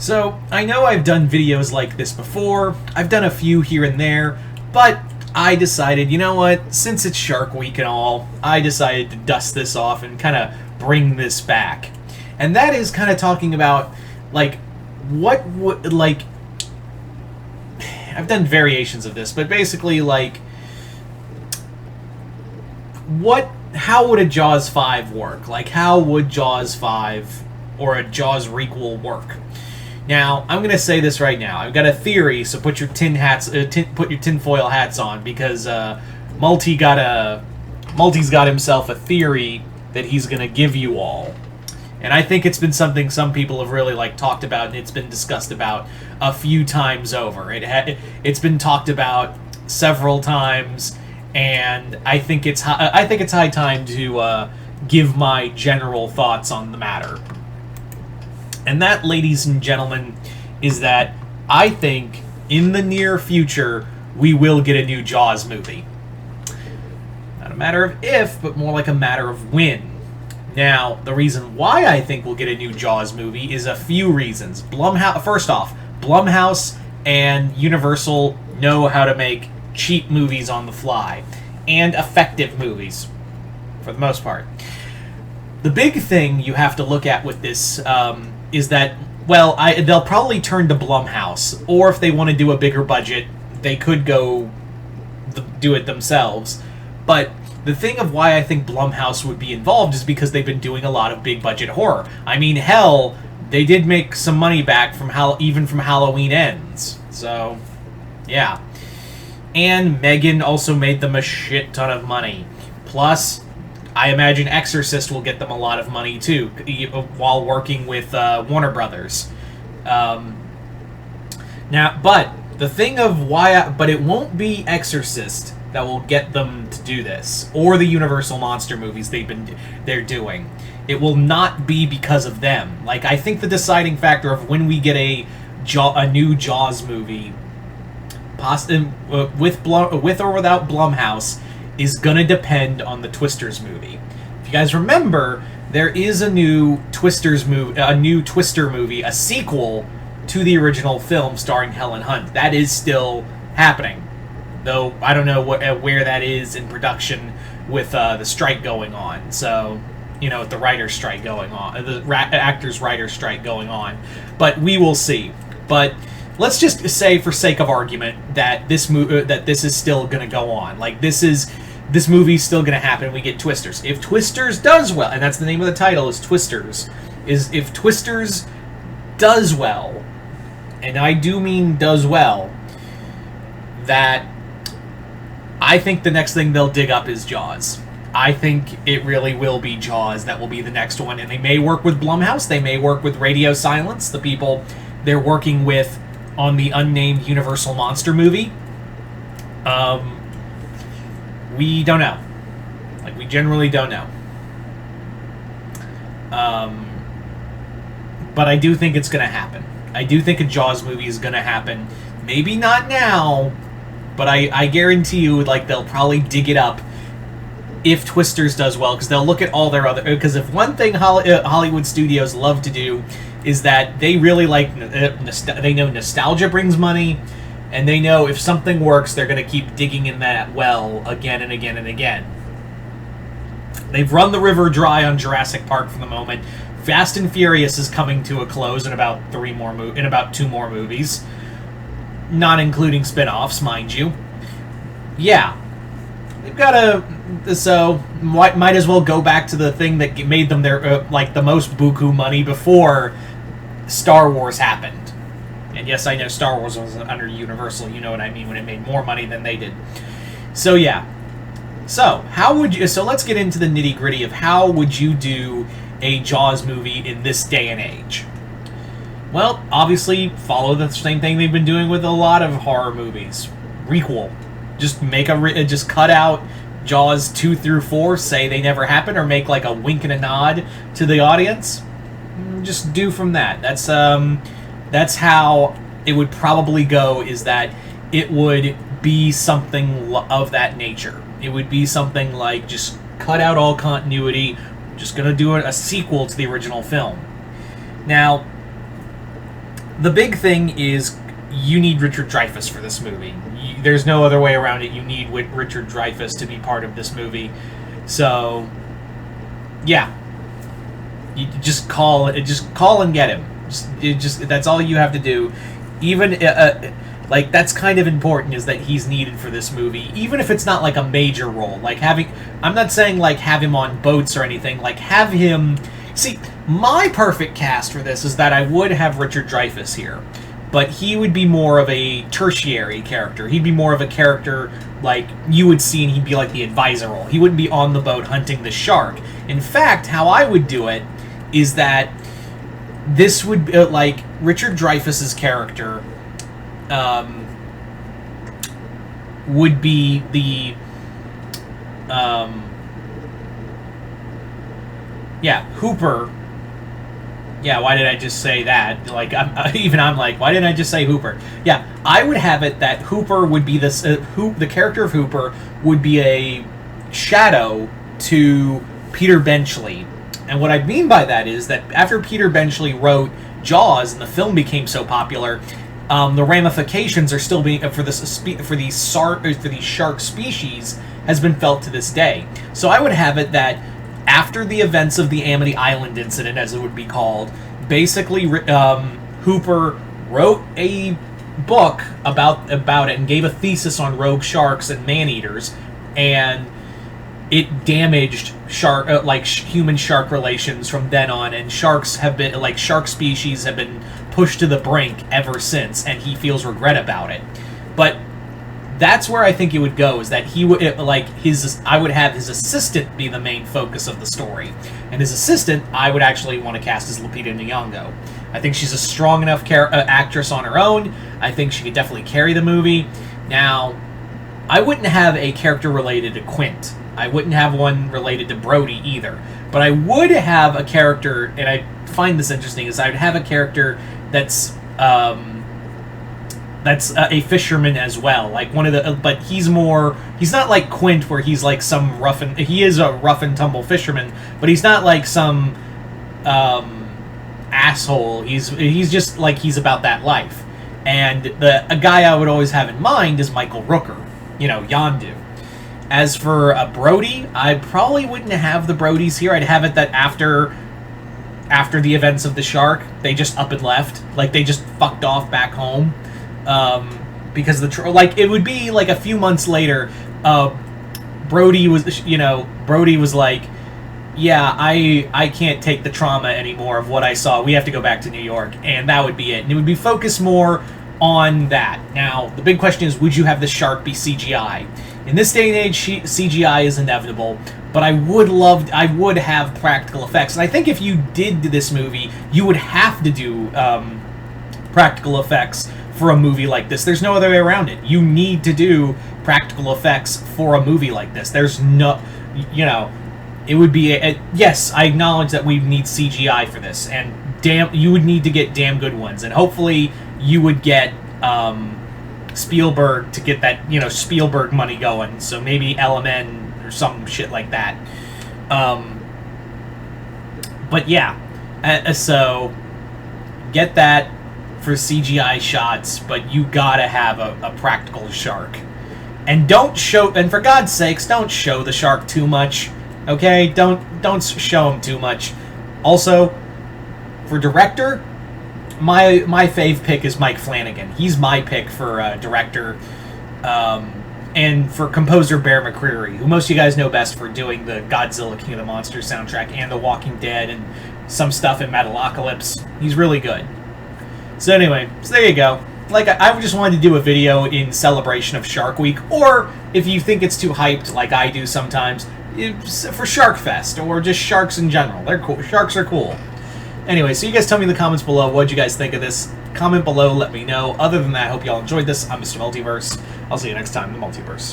So, I know I've done videos like this before, I've done a few here and there, but I decided, you know what, since it's Shark Week and all, I decided to dust this off and kind of bring this back. And that is kind of talking about, like, what would, like, I've done variations of this, but basically, like, how would a Jaws 5 work? Like, how would Jaws 5 or a Jaws requel work? Now, I'm going to say this right now. I've got a theory, so put your tinfoil hats on, because Multi's got himself a theory that he's going to give you all. And I think it's been something some people have really talked about, and it's been discussed about a few times over. It's been talked about several times, and I think it's high time to give my general thoughts on the matter. And that, ladies and gentlemen, is that I think in the near future we will get a new Jaws movie. Not a matter of if, but more like a matter of when. Now, the reason why I think we'll get a new Jaws movie is a few reasons. First off, Blumhouse and Universal know how to make cheap movies on the fly, and effective movies, for the most part. The big thing you have to look at with this is that, well, they'll probably turn to Blumhouse, or if they want to do a bigger budget, they could go do it themselves. But the thing of why I think Blumhouse would be involved is because they've been doing a lot of big budget horror. I mean, hell, they did make some money back from even from Halloween Ends. So, yeah. And Megan also made them a shit ton of money. Plus, I imagine Exorcist will get them a lot of money too, while working with Warner Brothers. Now, but the thing of but it won't be Exorcist that will get them to do this, or the Universal monster movies they're doing. It will not be because of them. Like, I think the deciding factor of when we get a new Jaws movie, with or without Blumhouse, is gonna depend on the Twisters movie. If you guys remember, there is a new Twister movie, a sequel to the original film starring Helen Hunt. That is still happening, though I don't know where that is in production with the strike going on. So, with the writer's strike going on, the actors-writer's strike going on. But we will see. But let's just say, for sake of argument, that this is still going to go on. Like, this movie's still going to happen. We get Twisters. If Twisters does well, and that's the name of the title, is Twisters, if Twisters does well, and I do mean does well, that I think the next thing they'll dig up is Jaws. I think it really will be Jaws that will be the next one, and they may work with Blumhouse, they may work with Radio Silence, the people they're working with on the unnamed Universal monster movie. We don't know. Like, we generally don't know. But I do think it's going to happen. I do think a Jaws movie is going to happen. Maybe not now, but I guarantee you, they'll probably dig it up if Twisters does well, because they'll look at all their other... Because if one thing Hollywood studios love to do is that they really they know nostalgia brings money, and they know if something works, they're going to keep digging in that well again and again and again. They've run the river dry on Jurassic Park for the moment. Fast and Furious is coming to a close in about 2 more movies, not including spin-offs, mind you. Yeah, they've got so might as well go back to the thing that made them their the most buku money before Star Wars happened. And yes, I know Star Wars was under Universal, you know what I mean, when it made more money than they did. So yeah. So let's get into the nitty-gritty of how would you do a Jaws movie in this day and age. Well, obviously follow the same thing they've been doing with a lot of horror movies. Requel. Just cut out Jaws 2 through 4, say they never happened, or make a wink and a nod to the audience. Just do from that. That's how it would probably go, is that it would be something of that nature. It would be something like, just cut out all continuity, just gonna do a sequel to the original film. Now, the big thing is you need Richard Dreyfuss for this movie. There's no other way around it. You need Richard Dreyfuss to be part of this movie. So, yeah, you just call and get him. Just that's all you have to do. Even like that's kind of important, is that he's needed for this movie, even if it's not like a major role. Like I'm not saying like have him on boats or anything. Like have him. See, my perfect cast for this is that I would have Richard Dreyfuss here, but he would be more of a tertiary character. He'd be more of a character like you would see, and he'd be like the advisor role. He wouldn't be on the boat hunting the shark. In fact, how I would do it is that this would be like Richard Dreyfuss's character would be the Hooper. Yeah, why did I just say that? Like, I'm like, why didn't I just say Hooper? Yeah, I would have it that Hooper would be this. The character of Hooper would be a shadow to Peter Benchley, and what I mean by that is that after Peter Benchley wrote Jaws and the film became so popular, the ramifications are still being for these shark species has been felt to this day. So I would have it that after the events of the Amity Island incident, as it would be called, basically Hooper wrote a book about it and gave a thesis on rogue sharks and man-eaters, and it damaged human-shark relations from then on, and shark species have been pushed to the brink ever since, and he feels regret about it. But that's where I think it would go, is that he would I would have his assistant be the main focus of the story, and his assistant I would actually want to cast as Lupita Nyong'o. I think she's a strong enough actress on her own. I think she could definitely carry the movie. Now, I wouldn't have a character related to Quint. I wouldn't have one related to Brody either. But I would have a character, and I find this interesting, is I would have a character that's a fisherman as well. Like one of the, but he's not like Quint, where he's like some he is a rough and tumble fisherman, but he's not like some asshole. He's just like, he's about that life. And a guy I would always have in mind is Michael Rooker, Yondu. As for a Brody, I probably wouldn't have the Brodies here. I'd have it that after the events of the shark, they just up and left. Like, they just fucked off back home. Because it would be like a few months later, Brody was like, yeah, I can't take the trauma anymore of what I saw. We have to go back to New York. And that would be it. And it would be focused more on that. Now, the big question is, would you have the shark be CGI? In this day and age, CGI is inevitable, but I would have practical effects. And I think if you did this movie, you would have to do practical effects for a movie like this. There's no other way around it. You need to do practical effects for a movie like this. There's no, it would be yes, I acknowledge that we need CGI for this, and you would need to get damn good ones, and hopefully you would get Spielberg to get that, Spielberg money going, so maybe LMN or some shit like that. But yeah, so get that for CGI shots, but you gotta have a practical shark. And for God's sakes, don't show the shark too much, okay? Don't show him too much. Also, for director, my fave pick is Mike Flanagan. He's my pick for director. And for composer, Bear McCreary, who most of you guys know best for doing the Godzilla King of the Monsters soundtrack and The Walking Dead and some stuff in Metalocalypse. He's really good. So anyway, there you go. Like, I just wanted to do a video in celebration of Shark Week, or if you think it's too hyped, like I do sometimes, for Shark Fest, or just sharks in general. They're cool. Sharks are cool. Anyway, so you guys tell me in the comments below, what did you guys think of this? Comment below, let me know. Other than that, I hope y'all enjoyed this. I'm Mr. Multiverse. I'll see you next time in the Multiverse.